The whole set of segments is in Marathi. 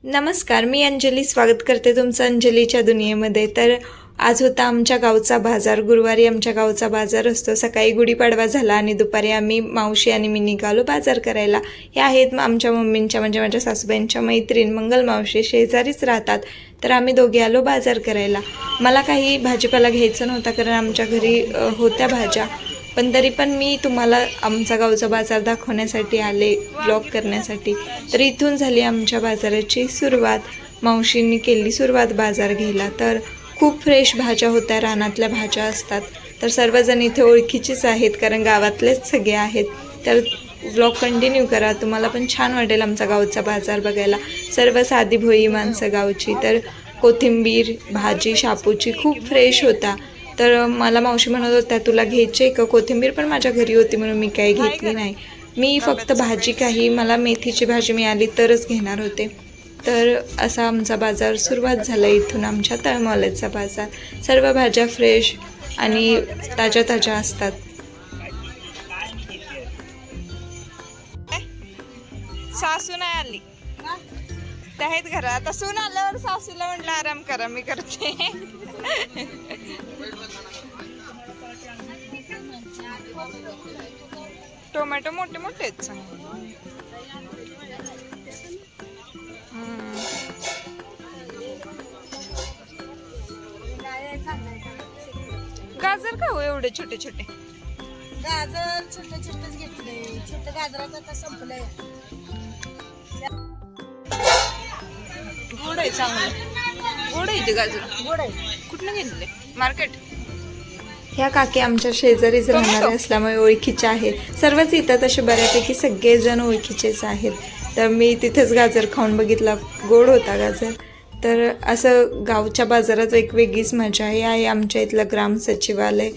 नमस्कार, मी अंजली स्वागत करते तुमचं अंजलीच्या दुनियेमध्ये. तर आज होता आमच्या गावचा बाजार. गुरुवारी आमच्या गावचा बाजार असतो. सकाळी गुढीपाडवा झाला आणि दुपारी आम्ही मावशी आणि मी निघालो बाजार करायला. हे आहेत आमच्या मम्मींच्या म्हणजे माझ्या सासूबाईंच्या मैत्रीण मंगल मावशी, शेजारीच राहतात. तर आम्ही दोघे आलो बाजार करायला. मला काही भाजीपाला घ्यायचा नव्हता कारण आमच्या घरी होत्या भाज्या, पण तरी पण मी तुम्हाला आमचा गावचा बाजार दाखवण्यासाठी आले, व्लॉग करण्यासाठी. तर इथून झाली आमच्या बाजाराची सुरुवात. मावशींनी केली सुरुवात बाजार घ्यायला. तर खूप फ्रेश भाज्या होत्या, रानातल्या भाज्या असतात. तर सर्वजण इथे ओळखीचीच आहेत कारण गावातलेच सगळे आहेत. तर व्लॉग कंटिन्यू करा, तुम्हाला पण छान वाटेल आमचा गावचा बाजार बघायला. सर्व साधी भोळी माणसं गावची. तर कोथिंबीर, भाजी शापूची खूप फ्रेश होता. तर मला मावशी म्हणत होत्या तुला घ्यायचे का कोथिंबीर, पण माझ्या घरी होती म्हणून मी काही घेतली नाही. मी फक्त भाजी काही मला मेथीची भाजी मिळाली तरच घेणार होते. तर असा आमचा बाजार सुरुवात झाला. इथून आमच्या तळमॉलचा बाजार. सर्व भाज्या फ्रेश आणि ताज्या ताज्या असतात. सासू नाही आली, ते आहेत घरात. आता सून आल्यावर सासूला म्हटलं आराम करा, मी करते. टोमॅटो मोठे मोठे आहेत. गाजर का हो एवढे छोटे छोटे? गाजर छोटे छोटेच घेतले. छोटे गाजराचं आता संपलंय. गोड आहे, चांगलं गोड आहे ते गाजर. गोड आहे. कुठलं घेतले? मार्केट. ह्या काकी आमच्या शेजारीच राहणारे असल्यामुळे ओळखीच्या आहेत. सर्वच इथं तसे बऱ्यापैकी सगळेजण ओळखीचेच आहेत. तर मी तिथेच गाजर खाऊन बघितला, गोड होता गाजर. तर असं गावच्या बाजारात एक वेगळीच मजा आहे. आहे आमच्या इथलं ग्राम सचिवालय.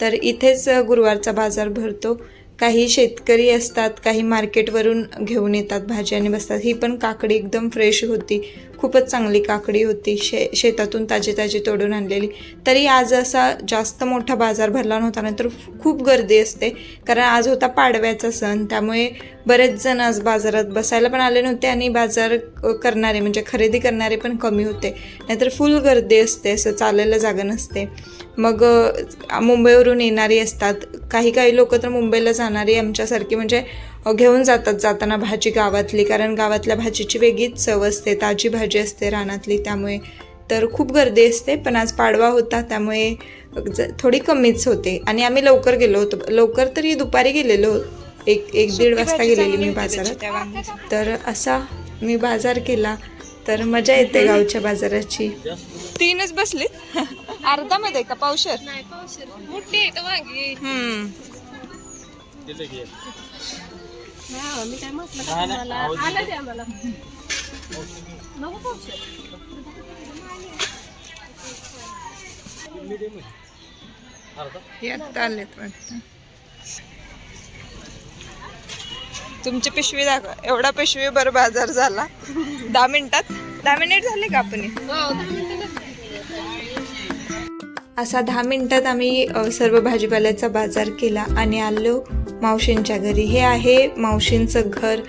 तर इथेच गुरुवारचा बाजार भरतो. काही शेतकरी असतात, काही मार्केटवरून घेऊन येतात भाज्या आणि बसतात. ही पण काकडी एकदम फ्रेश होती, खूपच चांगली काकडी होती, शेतातून ताजी ताजी तोडून आणलेली. तरी आज असा जास्त मोठा बाजार भरला नव्हता, नंतर खूप गर्दी असते कारण आज होता पाडव्याचा सण. त्यामुळे बरेच जण आज बाजारात बसायला पण आले नव्हते आणि बाजार करणारे म्हणजे खरेदी करणारे पण कमी होते. नाहीतर फुल गर्दी असते, असं चालायला जागा नसते. मग मुंबईवरून येणारी असतात, काही काही लोक तर मुंबईला जाणारी आमच्यासारखी म्हणजे घेऊन जातात जाताना भाजी गावातली, कारण गावातल्या भाजीची वेगळीच चव असते, ताजी भाजी असते रानातली. त्यामुळे तर खूप गर्दी असते. पण आज पाडवा होता त्यामुळे थोडी कमीच होते. आणि आम्ही लवकर गेलो होतो, लवकर तरी दुपारी गेलेलो, एक 1-1:30 वाजता गेलेली मी बाजारात. तर असा मी बाजार केला. तर मजा येते गावच्या बाजाराची. 3च बसले. अर्धा मध्ये का पावशर? मोठी आहे का वांगी? मी काय म्हटलं का तुम्हाला? आलं ते आम्हाला. नको पावशेर. हे आता आलेत वाटतं. तुमची पिशवी दाखवा. एवढा पिशवी भर बाजार झाला 10 मिनिटात. 10 मिनिट झाले का आपण? असा 10 मिनिटात आम्ही सर्व भाजीपाल्याचा बाजार केला आणि आलो मावशींच्या घरी. हे आहे मावशींचं घर.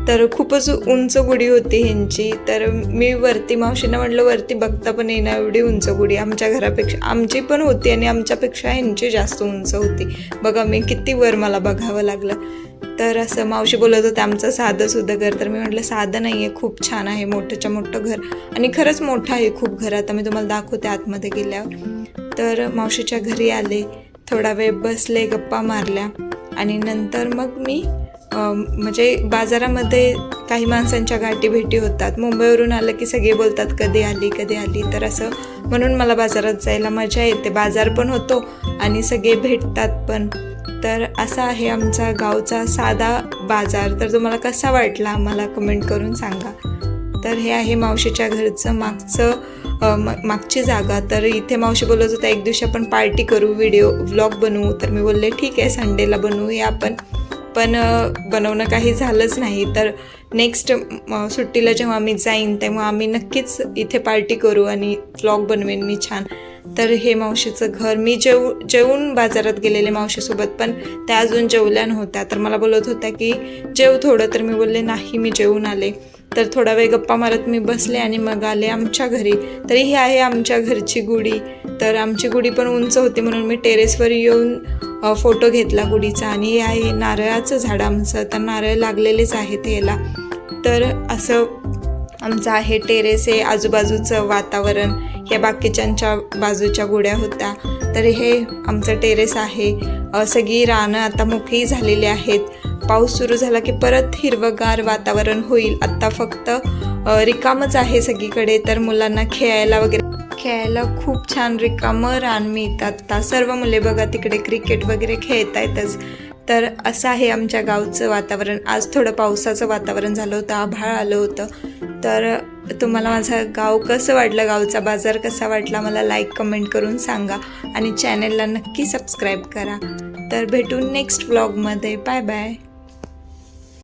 तर खूपच उंच गुढी होती ह्यांची. तर मी वरती मावशींना म्हटलं वरती बघता पण येणार एवढी उंच गुढी. आमच्या घरापेक्षा आमची पण होती आणि आमच्यापेक्षा ह्यांची जास्त उंच होती. बघा मी किती वर मला बघावं लागलं. तर असं मावशी बोलत होते आमचं साधं सुद्धा घर. तर मी म्हटलं साधं नाही आहे, खूप छान आहे, मोठंच्या मोठं घर. आणि खरंच मोठं आहे खूप घर. आता मी तुम्हाला दाखवते आतमध्ये गेल्यावर. तर मावशीच्या घरी आले, थोडा वेळ बसले, गप्पा मारल्या आणि नंतर मग मी म्हणजे बाजारामध्ये काही माणसांच्या गाठी भेटी होतात. मुंबईवरून आलं की सगळे बोलतात कधी आली कधी आली. तर असं म्हणून मला बाजारात जायला मजा येते. बाजार पण होतो आणि सगळे भेटतात पण. तर असा आहे आमचा गावचा साधा बाजार. तर तुम्हाला कसा वाटला आम्हाला कमेंट करून सांगा. तर हे आहे मावशीच्या घरचं मागची जागा. तर इथे मावशी बोलत होता एक दिवशी आपण पार्टी करू, व्लॉग बनवू. तर मी बोलले ठीक आहे, संडेला बनवूया आपण. पण बनवणं काही झालंच नाही. तर नेक्स्ट सुट्टीला जेव्हा मी जाईन तेव्हा आम्ही नक्कीच इथे पार्टी करू आणि व्लॉग बनवेन मी छान. तर हे मावशीचं घर. मी जेवून बाजारात गेलेले मावशीसोबत, पण त्या अजून जेवल्या नव्हत्या. तर मला बोलत होत्या की जेव थोडं. तर मी बोलले नाही, मी जेवून आले. तर थोडा वेळ गप्पा मारत मी बसले आणि मग आले आमच्या घरी. तर ही आहे आमच्या घरची गुढी. तर आमची गुढी पण उंच होती म्हणून मी टेरेसवर येऊन फोटो घेतला गुढीचा. आणि हे आहे नारळाचं झाड आमचं, तर नारळ लागलेलेच आहेत याला. तर असं आमचं आहे टेरेस आहे. आजूबाजूचं वातावरण, ह्या बाकीच्यांच्या बाजूच्या गुड्या होत्या. तर हे आमचं टेरेस आहे. सगळी रानं आता मोकळी झालेली आहेत. पाऊस सुरू झाला की परत हिरवंगार वातावरण होईल. आत्ता फक्त रिकामच आहे सगळीकडे. तर मुलांना खेळायला खूप छान रिकामं रान मिळतात. आता सर्व मुले बघा तिकडे क्रिकेट वगैरे खेळत आहेतच. तर असं आहे आमच्या गावचं वातावरण. आज थोडं पावसाचं वातावरण झालं होतं, आभाळ आलं होतं. तर तुम्हाला माझं गाव कसं वाटलं, गावचा बाजार कसा वाटला मला लाईक कमेंट करून सांगा आणि चॅनलला नक्की सबस्क्राईब करा. तर भेटू नेक्स्ट व्लॉगमध्ये. Bye bye.